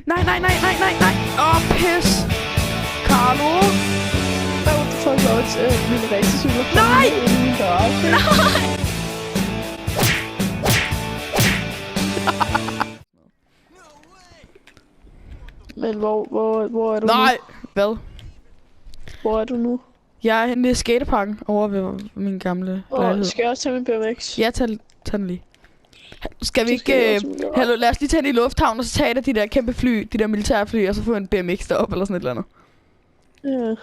Nej. Åh, pis. Carlo. Hvad var det for noget min racercykel? Nej! I min garage. Nej! Men hvor er du Nej! nu? Hvad? Hvor er du nu? Jeg er henne i skateparken over ved min gamle lejlighed. Skal jeg også tage min BMX? Ja, tag den lige. Skal vi Så skal jeg ikke... også gøre. Hallo, lad os lige tage den i lufthavnen, og så tage de der kæmpe fly, de der militærfly, og så få en BMX derop eller sådan et eller andet. Ja.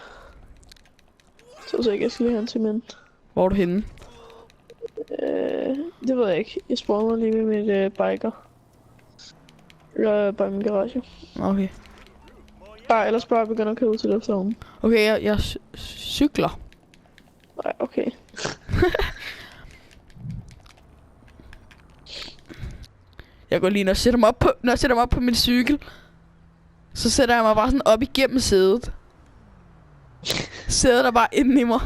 Så ikke, jeg skal lige hen til min. Hvor er du henne? Det ved jeg ikke. Jeg spawner lige med mit biker. Eller bare i min garage. Okay. Ellers bare begynder at køre ud til lufthavnen. Okay, jeg cykler. Nej, okay. Jeg går lige, når jeg sætter mig op på min cykel, så sætter jeg mig bare sådan op igennem sædet. Sædet er bare inde i mig.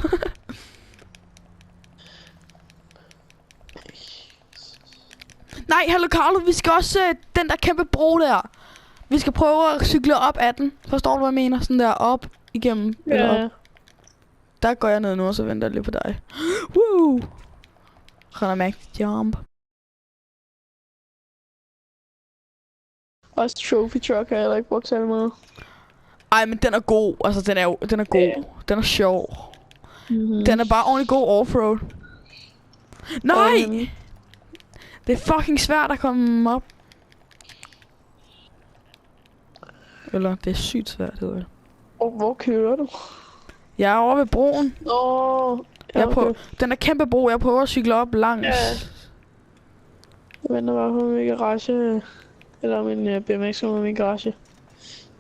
Nej, hallo Carlo, vi skal også den der kæmpe bro der. Vi skal prøve at cykle op ad den. Forstår du, hvad jeg mener? Sådan der op igennem. Eller Ja. op. Der går jeg ned nu, og så venter jeg lige på dig. Woo! Render max jump. Også trophy truck har jeg heller ikke brugt særlig meget. Ej, men den er god. Altså, den er god. Ja. Den er sjov. Mm-hmm. Den er bare ordentlig god offroad. Nej! Det er fucking svært at komme op. Eller, det er sygt svært, hedder det. Hvor kører du? Jeg er over ved broen. Ja, okay. Den er kæmpe bro. Jeg prøver at cykle op langs. Ja. Jeg venter bare på min garage. Eller min BMX med min garage.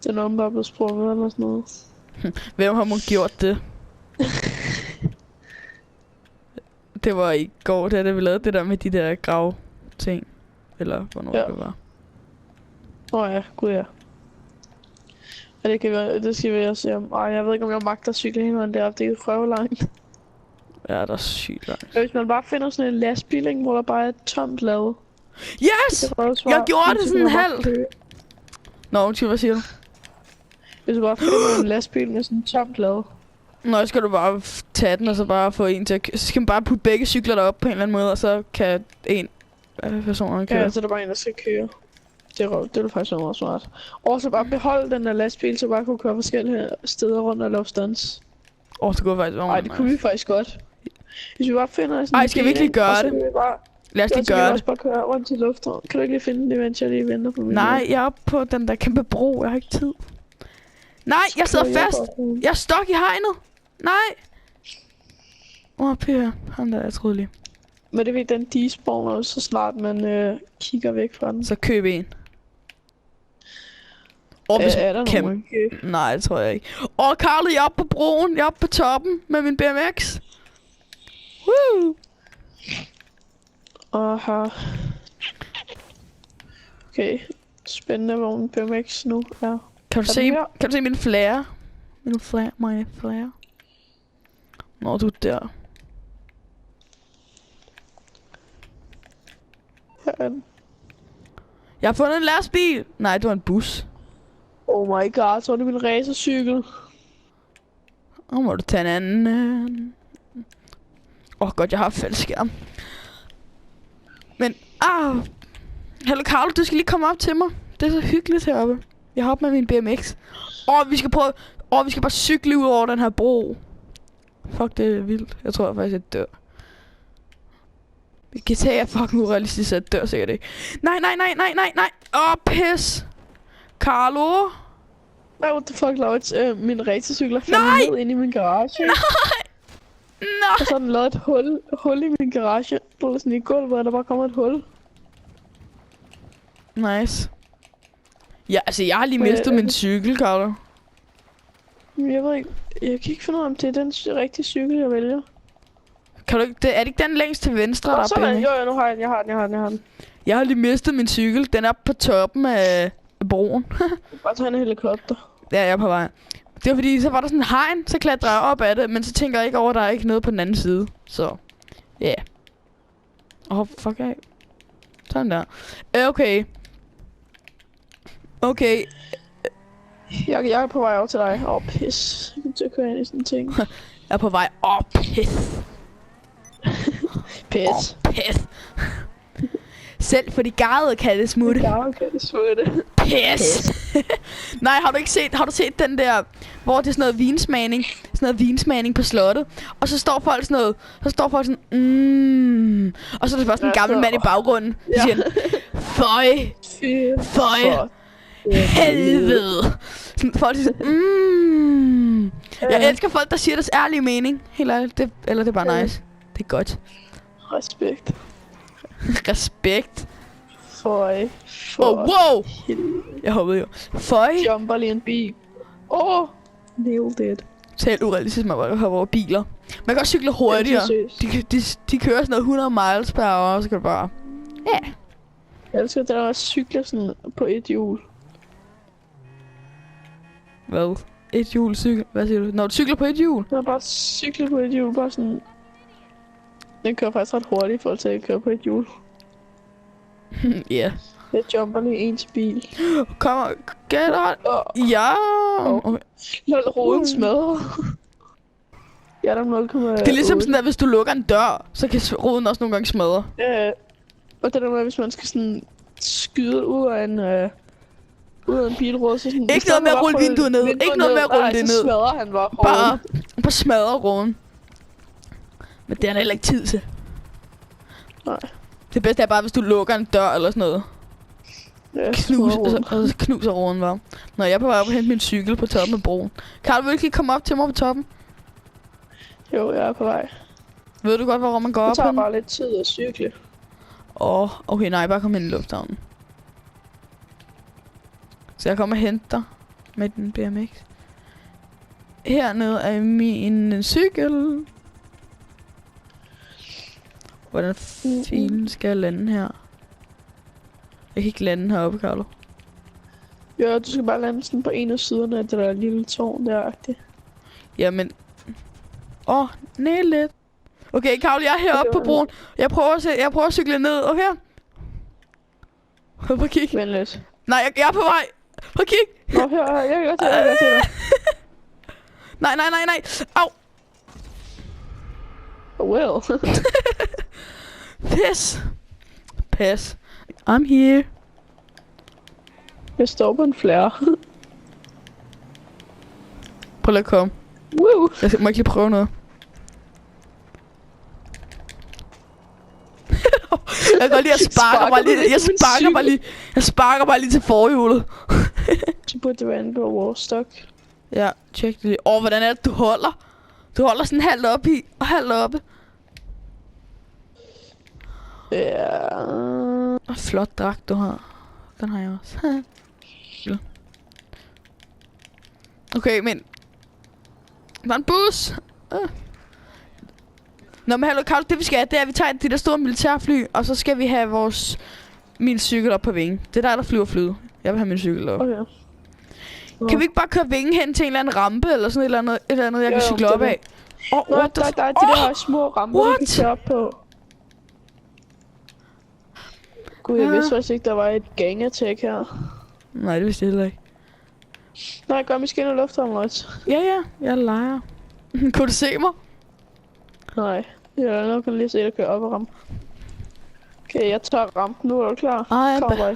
Den er bare blevet sprunget eller sådan noget. Hvem har man gjort det? Det var i går, da vi lavede det der med de der grav ting. Eller hvornår det var. Ja, gud ja. Ja, det skal vi også se om. Ej, jeg ved ikke om jeg magter at cykle hele vejen deroppe. Det er røvlangt. Ja, der er sygt langt. Hvis man bare finder sådan en lastbil, ikke, hvor der bare er et tomt lade. Yes! Jeg gjorde det sådan halvt! Nå, hvad siger du? Hvis du bare finder en lastbil med sådan et tomt lade. Nå, så skal du bare tage den, og så bare få en til at så skal man bare putte begge cykler derop på en eller anden måde, og så kan en af personerne køre. Ja, så er der bare en, der skal køre. Det er faktisk meget smart. Og så bare beholde den der lastbil, så bare kunne køre forskellige steder rundt og lave stunts. Det går faktisk Ej, det kunne vi faktisk godt. Hvis vi bare finder sådan ej, skal vi ikke lige gøre det? Lad os lige gøre det. også bare køre rundt til lufthavnen. Kan du ikke lige finde det, mens jeg lige venter på min? Nej, jeg er oppe på den der kæmpe bro. Jeg har ikke tid. Nej, jeg sidder fast. Jeg er stok i hegnet. Nej. Per. Han der, jeg troede lige. Men det ved den despawner så snart man kigger væk fra den. Så køb en. Er der nogen? Nej, det tror jeg ikke. Carlo, jeg er oppe på broen. Jeg er oppe på toppen med min BMX. Woo! Aha. Okay. Spændende, hvor min BMX nu er. Kan du se min flare? Min flare. Nå, du er der. Jeg har fundet en lastbil. Nej, det var en bus. Oh my god, så er det min racercykel. Må du tage en anden. Godt, jeg har fældskærm. Men, hallo Carlo, du skal lige komme op til mig. Det er så hyggeligt heroppe. Jeg har op med min BMX. Vi skal prøve. Vi skal bare cykle ud over den her bro. Fuck, det er vildt. Jeg tror faktisk, jeg dør. GTA er fucking urealistisk, så jeg dør sikkert ikke. Nej. Pis. Carlo. What the fuck, Laurits? Min racercykel er Nej! faldet ned inde i min garage. Nej. Og så har den lavet et hul i min garage. Der er sådan i gulvet, og der bare kommer et hul. Nice. Ja, altså jeg har lige mistet min cykel, Carlo. Jeg ved ikke, jeg kan ikke finde ud af, om det er den rigtige cykel, jeg vælger. Kan du ikke, er det ikke den længst til venstre, der er sådan, jo, nu har jeg den. Jeg har lige mistet min cykel. Den er på toppen af broen. Bare tage en helikopter. Ja, jeg er på vej. Det var fordi, så var der sådan en hegn, så klatrer jeg op ad det, men så tænker jeg ikke over, at der er ikke noget på den anden side. Så, ja. Fuck af. Sådan der. Okay. Okay. Jeg er på vej over til dig. Pis. Jeg kommer til at køre ind i sådan en ting. Jeg er på vej. Pis. Pis. Pis. Selv for de garede kan det smutte. Ja, okay, det smutte. Pis. Nej, har du set den der, hvor det er sådan noget vinsmagning, på slottet, og så står folk sådan og så er der bare sådan en gammel mand i baggrunden, der siger, føj, helvede. Sådan, folk siger sådan, Jeg elsker folk, der siger deres ærlige mening. Helt ærligt, det er bare nice. Det er godt. Respekt. Respekt. Føj. Wow! Jeg håbede jo. Føj. Jumper lige en bil. Nailed it. Selv urealistisk, man bare hopper over biler. Man kan også cykle hurtigere. De kører sådan noget 100 miles per hour, og så kan du bare... Ja. Jeg elsker, at der også cykler sådan på et hjul. Hvad? Et hjul cykel? Hvad siger du? Når du cykler på et hjul? Jeg bare cykler på et hjul, bare sådan... Jeg kører faktisk ret hurtigt i forhold til at køre på et hjul. Ja. Jeg jumper lige ens bil. Kom, get out. Ja. Okay. Lol, roden smadrer. Ja, der er 0,8. Det er ligesom sådan, at hvis du lukker en dør, så kan roden også nogle gange smadre. Ja, og det der med, hvis man skal sådan skyde ud af en bilrude, så sådan... Ikke noget med at rulle vinduet ned. Ikke noget med at rulle det ned. Så smadrer han bare Bare smadre roden. Men det er der heller ikke tid til. Nej. Det bedste er bare, hvis du lukker en dør eller sådan noget. Ja, Og så knuser roden bare. Når jeg er på vej op og hente min cykel på toppen af broen. Karl, vil du ikke komme op til mig på toppen? Jo, jeg er på vej. Ved du godt, hvor man går op? Det tager bare lidt tid at cykle. Okay, nej, bare kom ind i lufthavnen. Så jeg kommer og henter dig med den BMX. Hernede er min cykel. Hvordan filen skal jeg lande her? Jeg kan ikke lande heroppe, Carlo. Jo, du skal bare lande sådan på en af siderne af det der lille tårn der-agtigt. Jamen... nej lidt. Okay, Carlo, jeg er heroppe på broen. Jeg prøver at cykle ned. Okay? Prøv at kigge. Vent lidt. Nej, jeg er på vej. Prøv at kigge. Nå, her, jeg kan godt til dig. Nej. Au. Well. Pis. I'm here. Jeg står på en flare. Prøv lige at komme. Woo! Jeg må ikke lige prøve noget. Jeg kan godt lide, at jeg sparker bare lige til forhjulet. Så burde det være en god warstock. Ja, tjek det lige. Hvordan er det, du holder? Du holder sådan halvt op i, og halvt oppe. Ja. Flot dragt, du har. Den har jeg også. Okay, men... Der er en bus! Nå, men hallo, Carl, det vi skal have, det er, at vi tager de der store militærfly, og så skal vi have min cykel op på vingen. Det er der flyver flyet. Jeg vil have min cykel op. Okay. Kan vi ikke bare køre vingen hen til en eller anden rampe, eller sådan et eller andet jeg kan cykle op af? Nej, der er de der små ramper, du kan køre op på. Gud, jeg vidste faktisk ikke, der var et gang-attack her. Nej, det vidste jeg heller ikke. Nej, gør vi skal ind i lufthavnen også. Ja, jeg leger. Kunne du se mig? Nej, jeg er nok lige se dig køre op og ramme. Okay, jeg tager rampen nu, er du klar? Kom bare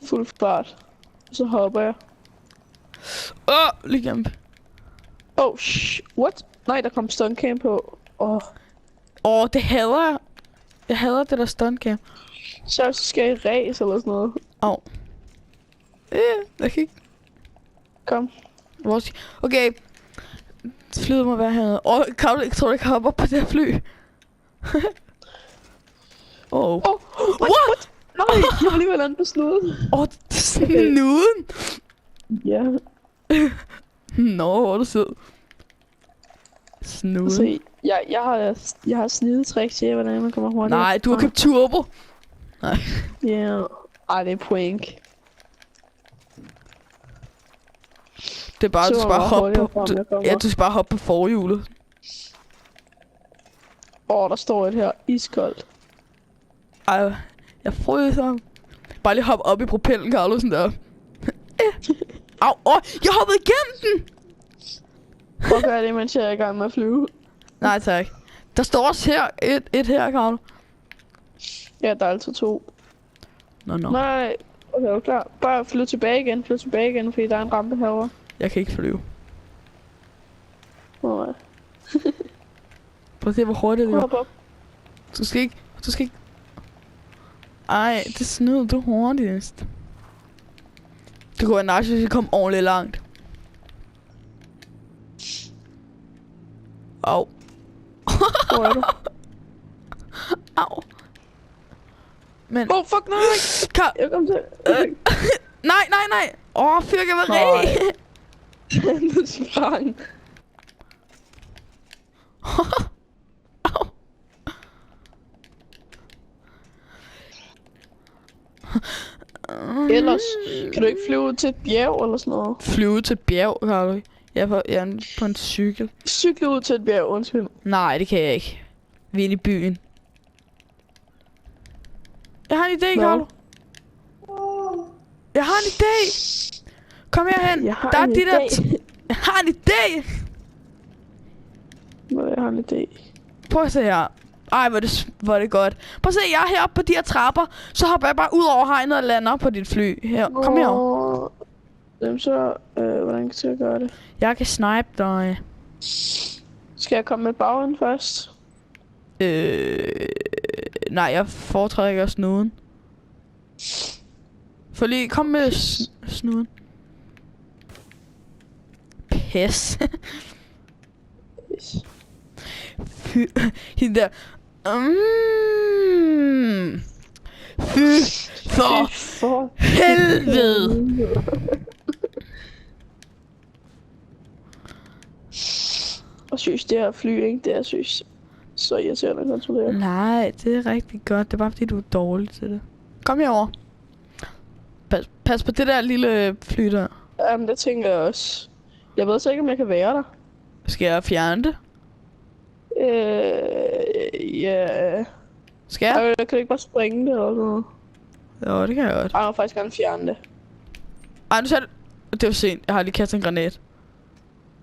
fuld fart. Så hopper jeg. Lige kæmpe. What? Nej, der kom stuntcam på. Det hader jeg. Jeg hader det der stuntcam. Så skal jeg race eller sådan noget. Jeg kan ikke. Kom. Okay. Flyet må være hernede. Carl, jeg tror, jeg kan hoppe op på det her fly. What? Nej, jeg har lige været landet på snuden. Snuden? Ja. Nå, hvor er du sød. Snuden. Se, jeg har snidetricks til, hvordan man kommer hurtigt. Nej, du har købt turbo. Nej. Ja. Ej, det er prank. Det er bare, du skal bare hoppe på... Du skal bare hoppe på forhjulet. Der står et her. Iskoldt. Ej, jeg fryser. bare lige hoppe op i propellen, Carlo, sådan der. Au, jeg hoppede igennem den! Prøv at gøre det, mens jeg er i gang med at flyve. Nej, tak. Der står også her, et her, Carlo. Ja, der er altså 2. Nå. Nej, okay, er du klar? Bare flyv tilbage igen, fordi der er en rampe herovre. Jeg kan ikke flyve. Nej. Prøv at se, hvor hurtigt det Hop går. op. Du skal ikke... Ej, det er snyd, du er hurtigst. Det kunne være nice, hvis vi kom ordentligt langt. Au. Hvor er du? Au. Men... Fuck, nej! Jeg kom til... Nej. Fyrkeveri. Du sprang. Au. Ellers kan du ikke flyve ud til et bjerg eller sådan noget? Flyve til et bjerg, Carlo. Jeg er på en cykel. Cykle ud til et bjerg, undskyld. Nej, det kan jeg ikke. Vi er inde i byen. Jeg har en idé, Carlo. Jeg har en idé. Kom herhen. Jeg har Der er en de der... idé. Jeg har en idé. Nå, jeg har en idé. Prøv at se her. Ej, hvor er det godt. Prøv at se, jeg er heroppe på de her trapper. Så hopper jeg bare ud over hegnet og lander på dit fly. Her, kom her. Jamen så, hvordan kan jeg gøre det? Jeg kan snipe dig. Skal jeg komme med bagenden først? Nej, jeg foretrækker snuden. For lige, kom med snuden. Pis. Fy, hende der. Fy for helvede. Og synes det her fly, ikke? Det er synes så irriterende at kontrollere. Nej, det er rigtig godt. Det er bare fordi du er dårlig til det. Kom herover. Pas på det der lille fly der. Jamen det tænker jeg også. Jeg ved så ikke om jeg kan være der. Skal jeg fjerne det? Ja. Skal jeg? Jeg kan ikke bare springe det eller noget. Jo, det kan jeg godt. Jeg vil faktisk gerne fjerne det. Ej, nu sagde det. Det var sent. Jeg har lige kastet en granat.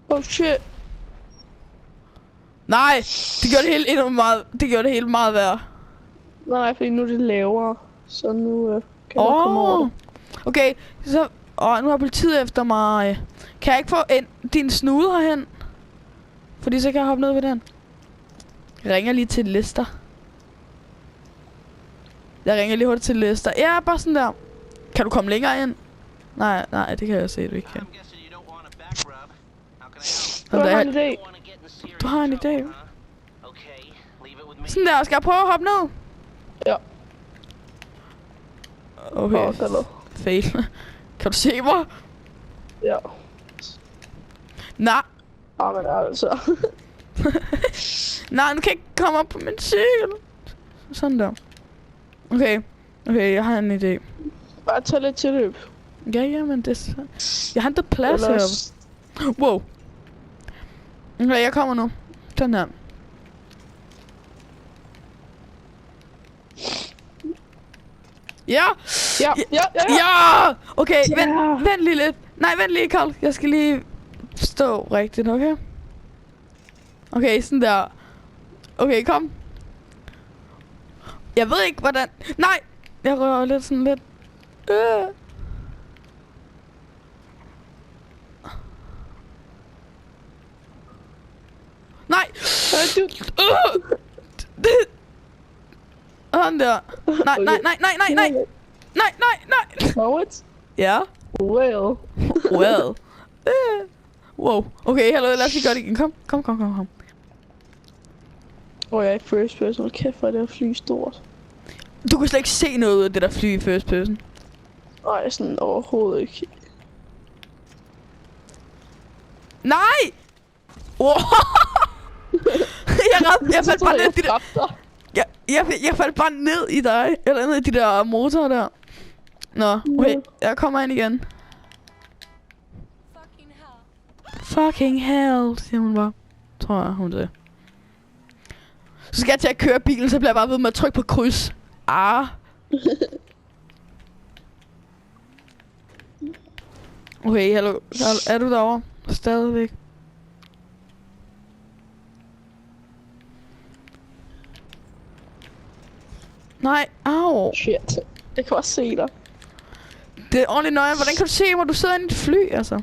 Oh shit. Nej, det gjorde det hele endnu meget. Det gjorde det hele meget værre. Nej, fordi nu er det lavere. Så nu kan jeg komme over det. Okay, så... nu har politiet efter mig. Kan jeg ikke få din snude herhen? Fordi så kan jeg hoppe ned ved den. Jeg ringer lige til Lester. Jeg ringer lige hurtigt til Lester. Ja, bare sådan der. Kan du komme længere ind? Nej, det kan jeg se, du ikke kan. Du har en idé. Du har en idé. Sådan der, skal jeg prøve at hoppe ned? Ja. Okay, fail. Kan du se mig? Ja. Nej. Men altså. Nej, du kan ikke komme op på min cykel. Sådan der. Okay, jeg har en idé. Bare tag lidt tilløb. Ja, men det er... Jeg har ikke plads heroppe. Wow. Okay, jeg kommer nu. Sådan her. Ja! Ja! Okay, vent lige lidt. Nej, vent lige, Carl. Jeg skal lige stå rigtigt, okay? Okay, sådan der. Okay, kom. Jeg ved ikke, hvordan... Nej! Jeg rører lidt sådan lidt... Nej! Sådan der. Nej. What? Ja? Well. Wow. Okay, hallo, lad os lige gøre det igen. Kom. Jeg er i first person. Kæft, hvor er det her fly stort. Du kan slet ikke se noget ud af det der fly i first person. Nej, sådan overhovedet ikke. Nej! Wow. jeg faldt bare ned i de der... Jeg faldt bare ned i dig. Eller ned i de der motorer der. Nå, okay. Jeg kommer ind igen. Fucking hell, siger hun bare. Tror jeg, hun siger. Så skal jeg til at køre bilen, så bliver jeg bare ved med at trykke på kryds. Okay, hallo. Er du derovre? Stadigvæk. Nej, au. Shit. Jeg kan også se dig. Det er ordentligt nøje. Hvordan kan du se mig? Du sidder inde i et fly, altså.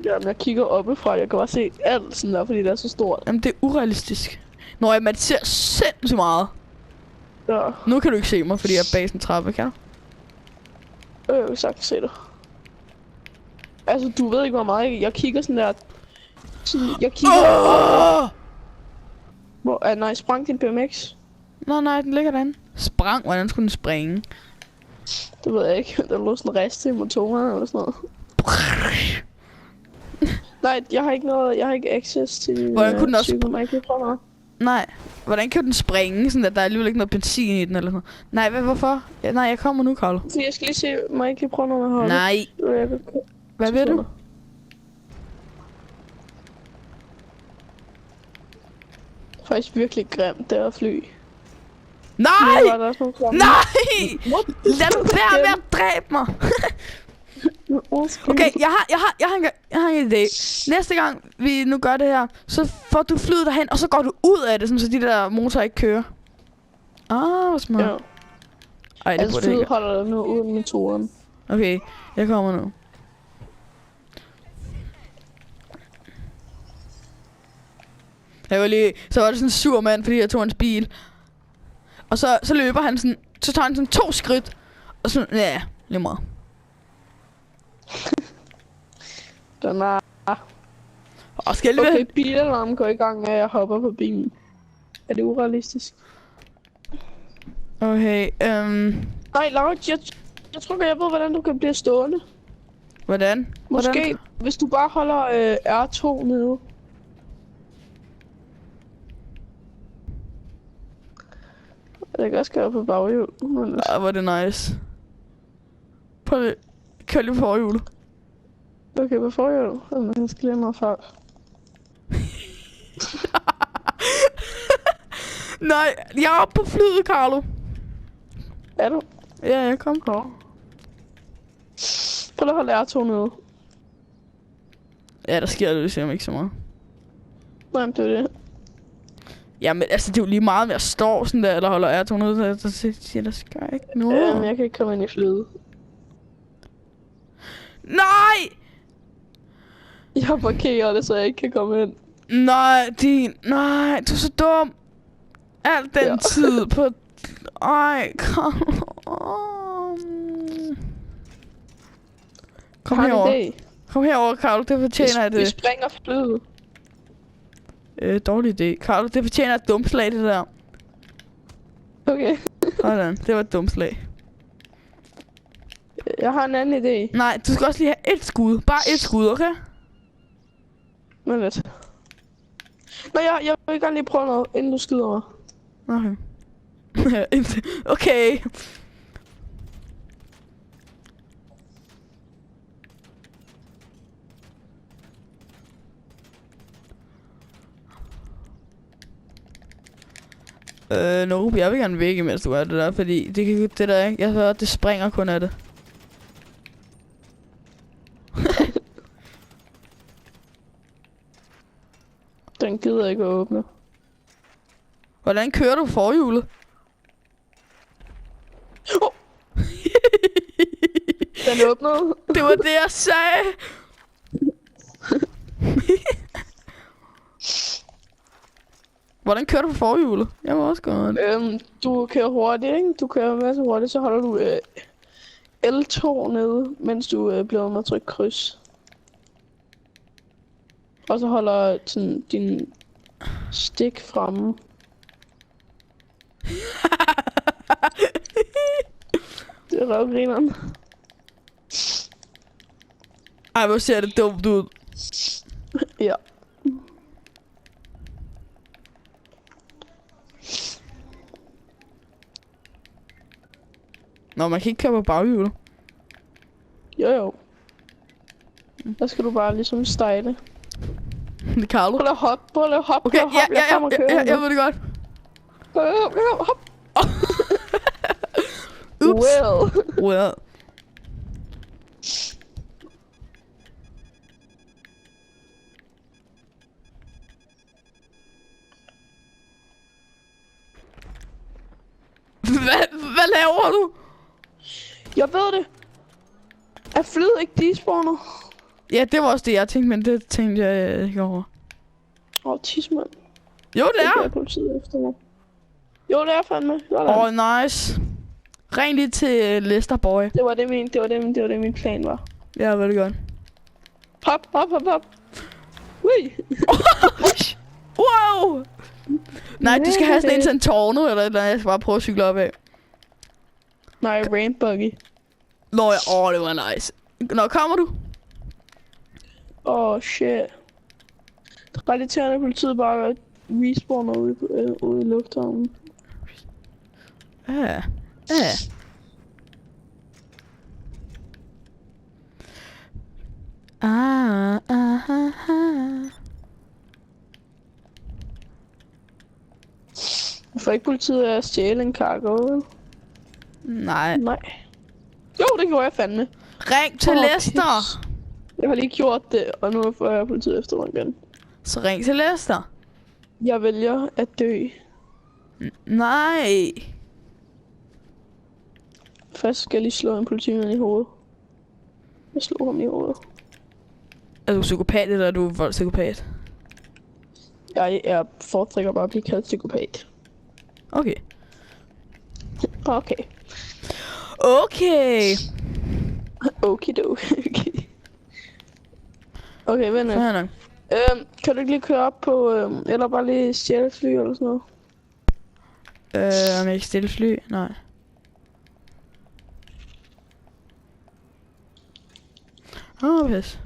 Jamen, jeg kigger oppefra. Jeg kan bare se alt sådan der, fordi det er så stort. Jamen, det er urealistisk. Nå, ja, man ser sindssygt meget. Ja. Nu kan du ikke se mig, fordi jeg er bag sådan en trappe, kan du? Jeg kan sagtens se dig. Altså, du ved ikke, hvor meget jeg kigger sådan der. Jeg kigger... Hvor... nej, sprang din BMX? Nej, den ligger derinde. Sprang? Hvordan skulle den springe? Det ved jeg ikke. Der lå sådan en rest til motoren eller sådan noget. Nej, jeg har ikke access til... Hvordan kunne den også... Cykel, nej. Hvordan kan den springe, sådan at der er alligevel ikke noget benzin i den eller sådan noget? Nej, hvorfor? Ja, nej, jeg kommer nu, Carlo. Så jeg skal lige se, må jeg ikke lige prøve noget med holdet? Nej. Hvad ved du? Faktisk virkelig grimt, det her fly. Nej! Nej! Lad nu være med at dræbe mig! Okay, jeg har en idé. Næste gang vi nu gør det her, så får du flyet derhen, og så går du ud af det, sådan, så de der motorer ikke kører. Hvor smart. Ja. Ej, det altså burde ikke. flyet holder der nu uden motoren. Okay, jeg kommer nu. Så var det sådan en sur mand, fordi jeg tog hans bil. Og så løber han sådan, så tager han sådan 2 skridt. Og så, ja, lige meget. Den er... Og skal jeg okay, bilalarmen går i gang, når jeg hopper på bilen. Er det urealistisk? Okay, nej, Laurits, jeg tror godt, jeg ved, hvordan du kan blive stående. Hvordan? Måske, hvis du bare holder R2 nede. Jeg kan også gøre på baghjul. Hvor er det nice. Prøv lige. Kør lige på forhjulet. Okay, på forhjulet. Jeg skal lige noget fart. Nej, jeg er oppe på flyet, Carlo. Er du? Ja, jeg kom. Prøv lige at holde R2 nede. Ja, der sker det ikke så meget. Nej, men det er det. Jamen, altså, det er jo lige meget med at stå sådan der, eller holder R2 nede, så siger der sker ikke noget. Jeg kan ikke komme ind i flyet. Nej! Jeg har parkeret det, så jeg ikke kan komme ind. Nej, nej, du er så dum. Al den tid på... Ej, kom herover. Kom herover, Carlo, det fortjener det. Vi springer flyet. Dårlig idé. Carlo, det fortjener et dumt slag, det der. Okay. Sådan, det var et dumt slag. Jeg har en anden idé. Nej, du skal også lige have et skud. Bare et skud, okay? Men lidt. Nå, jeg vil gerne lige prøve noget, inden du skyder mig. Okay. Okay. Nope, jeg vil gerne væk, mens du er det der, fordi det der ikke. Jeg hører, det springer kun af det. Den gider ikke at åbne. Hvordan kører du forhjulet? Den åbnede. Det var det, jeg sagde. Hvordan kører du på forhjulet? Jeg må også godt. Du kører hurtigt, ikke? Du kører en masse hurtigt, så holder du L2 nede, mens du bliver med at trykke kryds. Og så holder sådan din stik fremme. Det er røvgrineren. Ej, hvor ser det dumt ud. Ja. Nå, man kan ikke køre på baghjulet. Jo. Der skal du bare ligesom stejle. Det er Carlo. Prøv at hoppe, Okay, jeg ved det godt. Hop. Ups. Well. hvad laver du? Jeg ved det. Er flyet ikke despawner? Ja, det var også det, jeg tænkte, men det tænkte jeg ikke over. Tidsmand. Jo, det er. Det er politiet efter mig. Jo, det er fandme. Nice. Ring lige til Lester, boy. Det var det min plan var. Ja, veldig godt. Hop. Ui. Wow! Nej, du skal have sådan en til en tårne, eller et eller andet. Jeg skal bare prøve at cykle op af. Nej, rain buggy. Nå ja, det var nice. Nå, kommer du? Shit. Det er ret irriterende, at politiet bare respawner ude i lufthavnen. Ja. Hvorfor ikke politiet at stjæle en cargo? Nej. Jo, det gjorde jeg fandme. Ring til Lester. Jeg har lige gjort det, og nu får jeg politiet efter mig igen. Så ring til Lester. Jeg vælger at dø. Nej. Først skal jeg lige slå en politimand i hovedet. Jeg slog ham i hovedet. Er du psykopat, eller er du voldspsykopat? Jeg foretrækker bare at blive kaldt psykopat. Okay. Okay. Okidoki. Okay, venner. Fair nok. Kan du ikke lige køre op på, eller bare lige stjæle fly eller sådan noget? Om jeg ikke stille fly? Nej. Pis.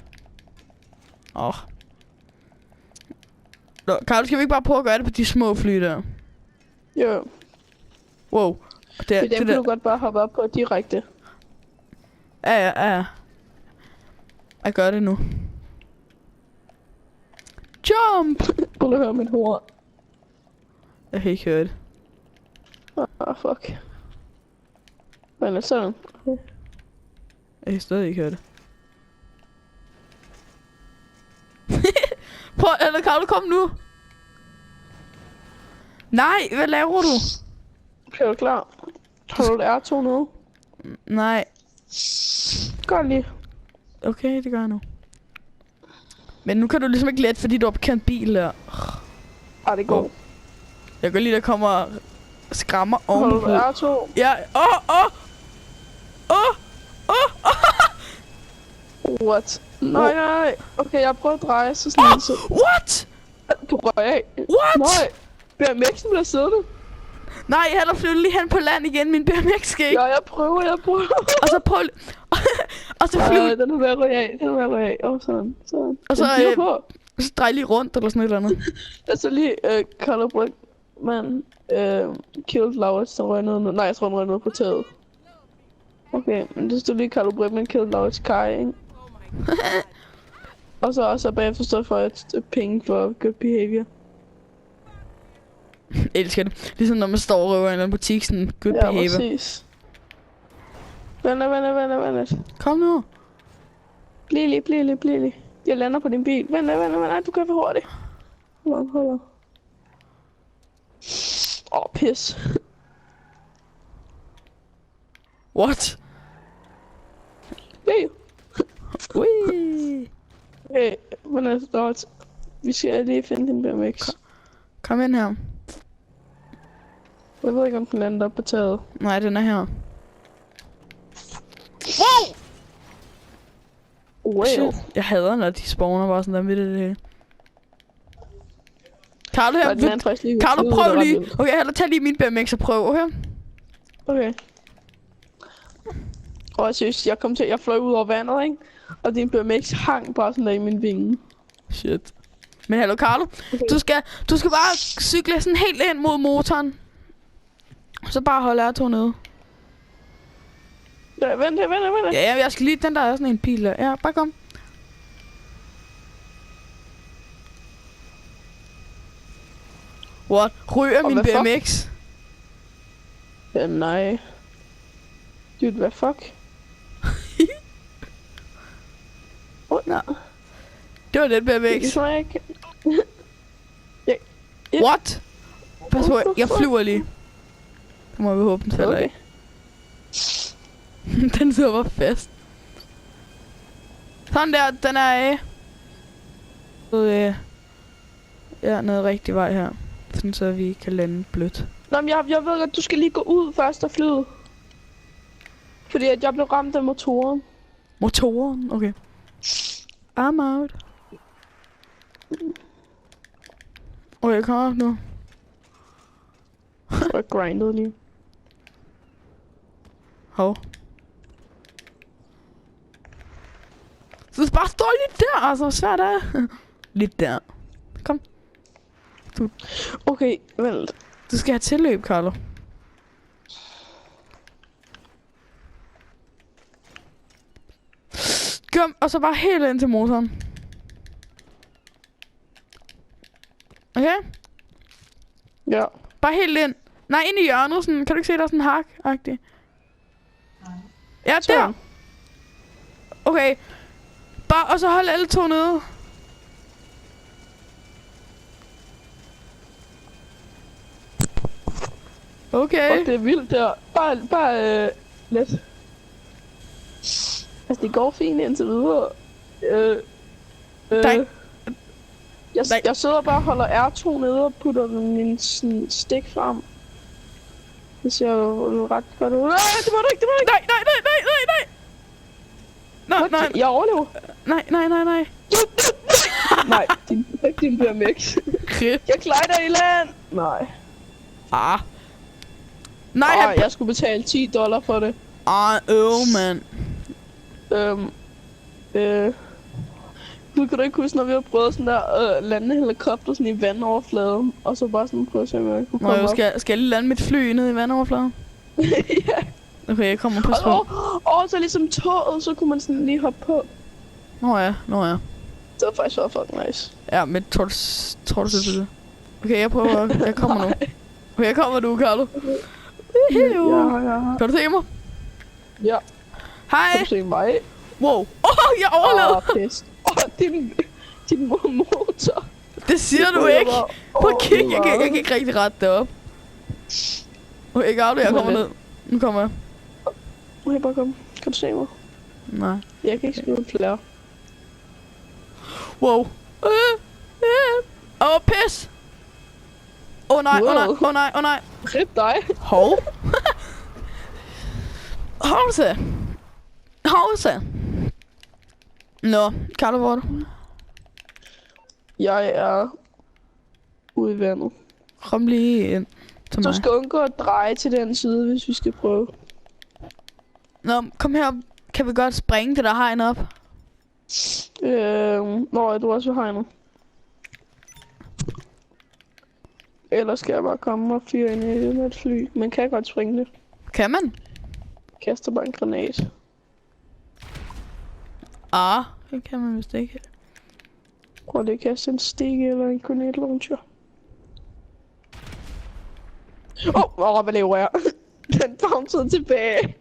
Nå, Karl, skal vi ikke bare prøve at gøre det på de små fly der? Jo. Wow. Det kan du godt bare hoppe op på direkte. Ja. Jeg gør det nu. Jump! Prøv at høre mit hår. Jeg kan ikke høre det. Fuck. Men er sådan. Jeg kan stadig ikke høre det. Prøv, eller Karl, kom nu. Nej, hvad laver du? Er du klar? Har du R2 nu? Nej. Gør lige. Okay, det gør jeg nu. Men nu kan du ligesom ikke lette, fordi du har parkeret en bil der. Det går. Jeg kan lige, der kommer skrammer Har ovenpå. du R2? Ja, What? Nej. Okay, jeg prøver at dreje så sådan så. What? Du røg af. What? Nej. BMX'en bliver siddende. Nej, jeg hælder flyve lige hen på land igen. Min BMX skal ikke. Ja, jeg prøver. Og så prøv og så flyve. Den er ved at ryge af. Sådan. Og så drej lige rundt eller sådan et eller andet. Jeg så lige Carlo Brygman killed Laurits, der røg ned. Nej, jeg tror, han røg ned på taget. Okay, men det stod lige Carlo Brygman killed Laurits Kai, ikke? Og så bagefter stod for et penge for good behavior. Elsker det. Ligesom når man står og røver i en eller anden butik, sådan good behavior. Ja, præcis. Vent. Kom nu. Bliv lige. Jeg lander på din bil. Vent. Nej, du kører for hurtigt. Hold on. Pis. What? Hey. Ui. Hey, vi skal lige finde din BMX. Kom ind her. Jeg ved ikke, om den lander op på taget. Nej, den er her. Wow! Shit. Jeg hader, når de spawner bare sådan der midt i det hele. Carlo, prøv lige. Okay, tag lige min BMX og prøv, okay? Okay. Og seriøst, jeg fløj ud over vandet, ikke? Og din BMX hang bare sådan der i min vinge. Shit. Men hallo, Carlo. Okay. Du skal bare cykle sådan helt ind mod motoren. Så bare holde R2 nede. Ja, vent. Ja, jeg skal lige, den der er sådan en pil der. Ja, bare kom. What? Ryger min BMX? Ja, nej. Dude, hvad fuck? Nej. Det var den BMX. What? Pas på, jeg flyver lige. Det må vi håbe, den falder af. Den sidder bare fast. Sådan der, den er af. Så ja, noget rigtig vej her. Sådan så vi kan lande blødt. Nå, men jeg ved godt, du skal lige gå ud først og flyde. Fordi at jeg blev ramt af motoren. Motoren? Okay. I'm out. Jeg kommer op nu. Jeg grindede lige. Hov. Så det bare står lidt der, altså hvor svært er det? Lidt der. Kom. Okay, vent. Du skal have tilløb, Carlo. Kom, og så bare helt ind til motoren. Okay? Ja. Bare helt ind. Nej, ind i hjørnet, sådan. Kan du ikke se, der er sådan en hak-agtig? Ja, der. Sådan. Okay. Bare, og så hold alle to nede. Okay. Og det er vildt der. Bare lidt. Altså, det går fint indtil videre. Jeg sidder bare og holder R2 nede og putter min sådan, stik frem. Det ser jo ret godt ud. Nej, det må du ikke, det må du ikke! Nej! Jeg overlever. Nej. Nej, din BMX. Jeg glider i land. Nej. Nej, jeg skulle betale $10 for det. Mand. Nu kan du ikke huske, når vi har prøvet sådan der lande helikopter sådan i vandoverfladen, og så bare sådan prøve at se, om jeg kunne komme op. Skal jeg lige lande mit fly nede i vandoverfladen? Ja. Okay, jeg kommer på sprog. Og så ligesom toget, så kunne man sådan lige hoppe på. Nå ja. Det var faktisk så fucking nice. Ja, men tror du det? Okay, jeg prøver. Jeg kommer nu. Okay, jeg kommer nu, Carlo. Ja. Kan du se mig? Ja. Hej. Kan du se mig? Wow. Jeg overlevede. Pist. Din motor. Det siger du ikke. Prøv at kigge, jeg kan ikke rigtig rette det op. Okay, Carlo, jeg kommer ned. Nu kommer jeg. Okay, bare kom. Kan du se mig? Nej. Jeg kan ikke skrive flere. Wow. Pis. Nej. Rip dig. Hov. Hovse. Nå, Carlo, hvor er du? Jeg er ude i vandet. Kom lige ind til mig. Du skal undgå at dreje til den side, hvis vi skal prøve. Nå, kom her. Kan vi godt springe det der hegn op? Når er du også ved hegnet? Ellers skal jeg bare komme og fyre ind i med et fly. Man kan godt springe det. Kan man? Kaster bare en granat. Det kan man vist ikke. Prøv lige at kaste en stik eller en granat launcher. Hvad lever jeg? Den bouncede tilbage.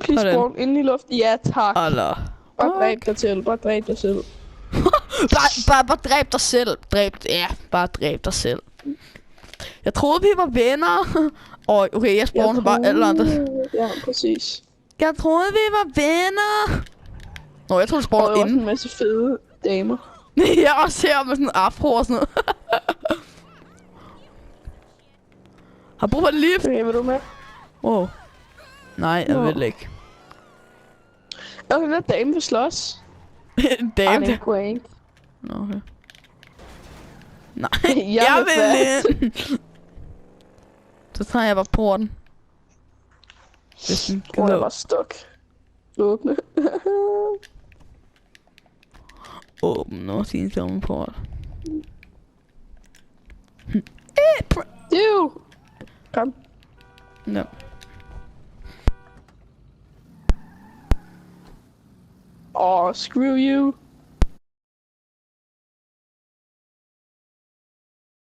Please spawn inde i luften. Ja, tak. Bare dræb dig selv. Bare dræb dig selv. bare dræb dig selv. Bare dræb dig selv. Jeg troede, vi var venner. Okay, jeg spawner bare alle andre. Ja, præcis. Jeg troede, vi var venner. Jeg troede, du spawner inden. Og inden. en masse fede damer. Jeg også her med sådan en afro og sådan noget. Har brug for et lift. Okay, vil du med? Wow. Nej, jeg vil ikke. Den der dame vil slås. En dame? Det kunne jeg ikke. Okay. Nej, jeg vil ind. Så tager jeg bare porten. Hvis den gider. Jeg var stuk. Åbne. Åbn nu sin sommerport. Kom. No. Screw you.